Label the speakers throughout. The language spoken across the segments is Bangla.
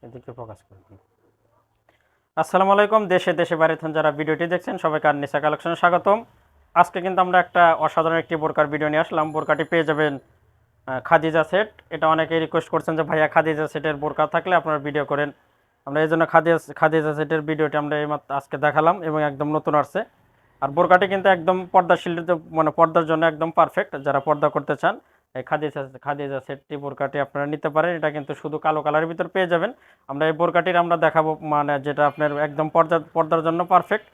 Speaker 1: এদিকে ফোকাস করুন। আসসালামু আলাইকুম, দেশে দেশে বাইরে থেকে যারা ভিডিওটি দেখছেন সবাইকে আননিসা কালেকশনে স্বাগতম। আজকে কিন্তু আমরা একটা অসাধারণ একটি বোরকার ভিডিও নিয়ে আসলাম। বোরকাটি পেয়ে যাবেন খাদিজা সেট। এটা অনেকেই রিকোয়েস্ট করছেন যে ভাইয়া খাদিজা সেটের বোরকা থাকলে আপনারা ভিডিও করেন। আমরা এই জন্য খাদিজা সেটের ভিডিওটি আমরা এইমাত্র আজকে দেখালাম এবং একদম নতুন আসছে। আর বোরকাটি কিন্তু একদম পর্দাশীল, মানে পর্দার জন্য একদম পারফেক্ট। যারা পর্দা করতে চান এই খাদিজা সেটটি বোরকাটি আপনারা নিতে পারেন। এটা কিন্তু শুধু কালো কালারের ভিতর পেয়ে যাবেন। আমরা এই বোরকাটির আমরা দেখাবো, মানে যেটা আপনার একদম পর্দার জন্য পারফেক্ট।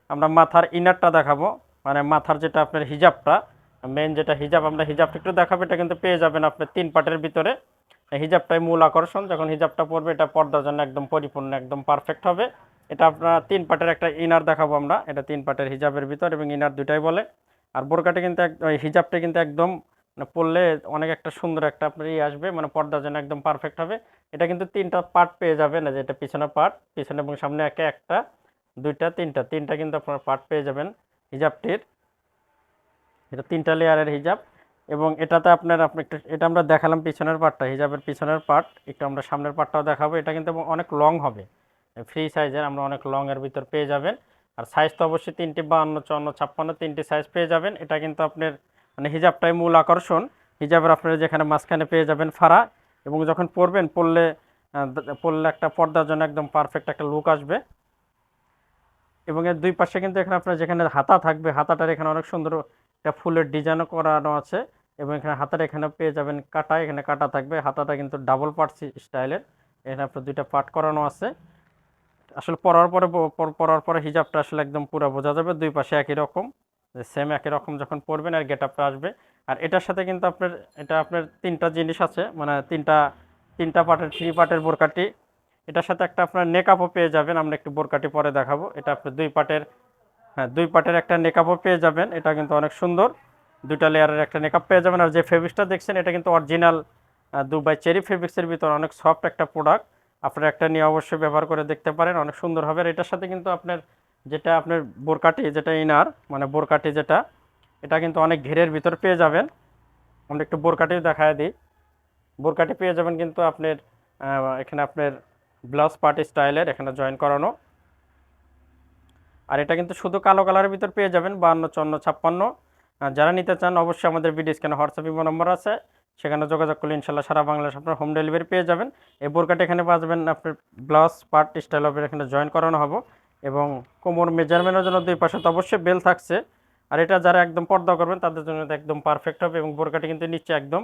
Speaker 1: আমরা মাথার ইনারটা দেখাবো, মানে মাথার যেটা আপনার হিজাবটা, মেন যেটা হিজাব, আমরা হিজাবটা একটু দেখাবো। এটা কিন্তু পেয়ে যাবেন আপনার 3 পার্টের ভিতরে। হিজাবটাই মূল আকর্ষণ। যখন হিজাবটা পরবে এটা পর্দার জন্য একদম পরিপূর্ণ, একদম পারফেক্ট হবে। এটা আপনার 3 পার্টের একটা ইনার দেখাবো আমরা। এটা 3 পার্টের হিজাবের ভিতর এবং ইনার দুটাই বলে। আর বোরকাটা কিন্তু ওই হিজাবটা কিন্তু একদম মানে পরলে অনেক একটা সুন্দর একটা আপনার আসবে, মানে পর্দার জন্য একদম পারফেক্ট হবে। এটা কিন্তু 3টা পার্ট পেয়ে যাবেন, যে এটা পিছনের পার্ট, পিছনে এবং সামনে একটা, দুইটা, তিনটা কিন্তু আপনার পার্ট পেয়ে যাবেন হিজাবটির। এটা 3টা লেয়ারের হিজাব এবং এটাতে আপনি একটু, এটা আমরা দেখালাম পিছনের পার্টটা, হিজাবের পিছনের পার্ট। একটু আমরা সামনের পার্টটাও দেখাবো। এটা কিন্তু অনেক লং হবে, ফ্রি সাইজের, আমরা অনেক লং এর ভিতর পেয়ে যাবেন। আর সাইজ তো অবশ্যই 3টি, 52, 54, 56 3টি সাইজ পেয়ে যাবেন। এটা কিন্তু আপনার মানে হিজাবটাই মূল আকর্ষণ। হিজাবের আপনারা যেখানে মাঝখানে পেয়ে যাবেন ফাড়া, এবং যখন পরলে একটা পর্দার জন্য একদম পারফেক্ট একটা লুক আসবে। এবং এর দুই পাশে কিন্তু এখানে আপনার যেখানে হাতা থাকবে, হাতাটার এখানে অনেক সুন্দর একটা ফুলের ডিজাইনও করানো আছে। এবং এখানে হাতার এখানে পেয়ে যাবেন কাটা, এখানে কাটা থাকবে। হাতাটা কিন্তু ডাবল পার্ট স্টাইলের, এখানে আপনার 2টা পার্ট করানো আছে। আসলে পরার পরে হিজাবটা আসলে একদম পুরো বোঝা যাবে, দুই পাশে একই রকম, সেম একই রকম যখন পরবেন আর গেটআপটা আসবে। আর এটার সাথে কিন্তু আপনার 3টা জিনিস আছে, মানে তিনটা পার্টের, 3 পার্টের বোরকাটি। এটার সাথে একটা আপনার নেকআপও পেয়ে যাবেন। আমরা একটু বোরকাটি পরে দেখাবো। এটা আপনার 2 পার্টের, হ্যাঁ 2 পার্টের একটা নেকআপও পেয়ে যাবেন। এটা কিন্তু অনেক সুন্দর, 2টা লেয়ারের একটা নেকআপ পেয়ে যাবেন। আর যে ফেব্রিক্সটা দেখছেন এটা কিন্তু অরিজিনাল দুবাই চেরি ফেব্রিক্সের ভিতর অনেক সফট একটা প্রোডাক্ট। আপনারা একটা নিয়ে অবশ্যই ব্যবহার করে দেখতে পারেন, অনেক সুন্দর হবে। আর এটার সাথে কিন্তু আপনার বোরকাটি যেটা ইনার, মানে বোরকাটি যেটা, এটা কিন্তু অনেক ঘেরের ভিতর পেয়ে যাবেন। আমরা একটু বোরকাটিও দেখায় দিই। বোরকাটি পেয়ে যাবেন কিন্তু আপনার এখানে আপনার ব্লাউজ পার্টি স্টাইলের এখানে জয়েন করানো। আর এটা কিন্তু শুধু কালো কালারের ভিতর পেয়ে যাবেন, 52, 54, 56। যারা নিতে চান অবশ্যই আমাদের ভিডিও স্ক্রিনে হোয়াটসঅ্যাপ ইমো নম্বর আছে, সেখানে যোগাযোগ করলে ইনশাল্লাহ সারা বাংলাদেশ আপনার হোম ডেলিভারি পেয়ে যাবেন। এই বোরকাটা এখানে পাবেন আপনার ব্লাউজ পার্ট স্টাইল হবে, এখানে জয়েন করানো হবে। এবং কোমর মেজারমেন্টের জন্য দুই পাশে তো অবশ্যই বেল থাকছে। আর এটা যারা একদম পর্দা করবেন তাদের জন্য একদম পারফেক্ট হবে। এবং বোরকাটি কিন্তু নিচে একদম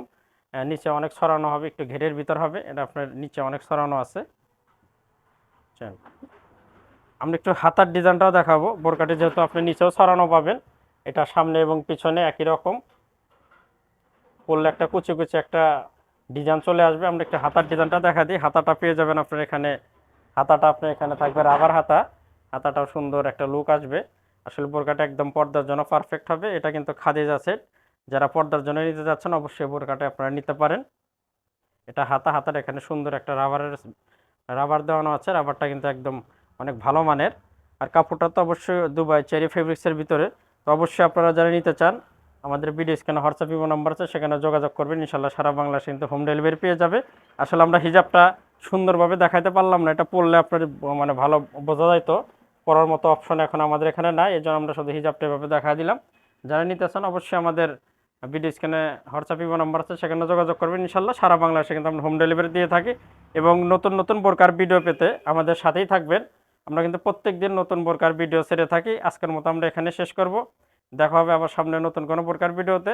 Speaker 1: নিচে অনেক ছড়ানো হবে, একটু ঘেরের ভিতর হবে। এটা আপনার নিচে অনেক ছড়ানো আছে। আমরা একটু হাতার ডিজাইনটাও দেখাবো। বোরকাটি যেহেতু আপনি নিচেও ছড়ানো পাবেন, এটা সামনে এবং পিছনে একই রকম পরলে একটা কুচি কুচি একটা ডিজাইন চলে আসবে। আমরা একটু হাতার ডিজাইনটা দেখা দিই। হাতাটা পেয়ে যাবেন আপনার এখানে, হাতাটা আপনার এখানে থাকবে রাবার হাতা। হাতাটাও সুন্দর একটা লুক আসবে। আসলে বোরকাটা একদম পর্দার জন্য পারফেক্ট হবে। এটা কিন্তু খাদিজা সেট। যারা পর্দার জন্য নিতে যাচ্ছেন অবশ্যই বোরকাটা আপনারা নিতে পারেন। এটা হাতার এখানে সুন্দর একটা রাবার দেওয়ানো আছে। রাবারটা কিন্তু একদম অনেক ভালো মানের। আর কাপড়টা তো অবশ্যই দুবাই চেরি ফেব্রিক্সের ভিতরে। তো অবশ্যই আপনারা যারা নিতে চান আমাদের ভিডিও স্ক্রিনে হোয়াটসঅ্যাপ ইমো নাম্বার আছে, সেখানে যোগাযোগ করবেন। ইনশাল্লাহ সারা বাংলাদেশে কিন্তু হোম ডেলিভারি পেয়ে যাবে। আসলে আমরা হিজাবটা সুন্দরভাবে দেখাইতে পারলাম না, এটা পরলে আপনার মানে ভালো বোঝা যায়। তো পরার মতো অপশন এখন আমাদের এখানে নাই, এই জন্য আমরা শুধু হিজাবটা এভাবে দেখা দিলাম। যারা নিতে চান অবশ্যই আমাদের ভিডিও স্ক্রিনে হোয়াটসঅ্যাপ ইমো নাম্বার আছে, সেখানে যোগাযোগ করবেন। ইনশাল্লাহ সারা বাংলাদেশে কিন্তু আমরা হোম ডেলিভারি দিয়ে থাকি। এবং নতুন নতুন বোরকার ভিডিও পেতে আমাদের সাথেই থাকবেন। আমরা কিন্তু প্রত্যেক দিন নতুন বোরকার ভিডিও ছেড়ে থাকি। আজকের মতো আমরা এখানে শেষ করব। দেখা হবে আবার সামনে নতুন কোনো বোরকার ভিডিওতে।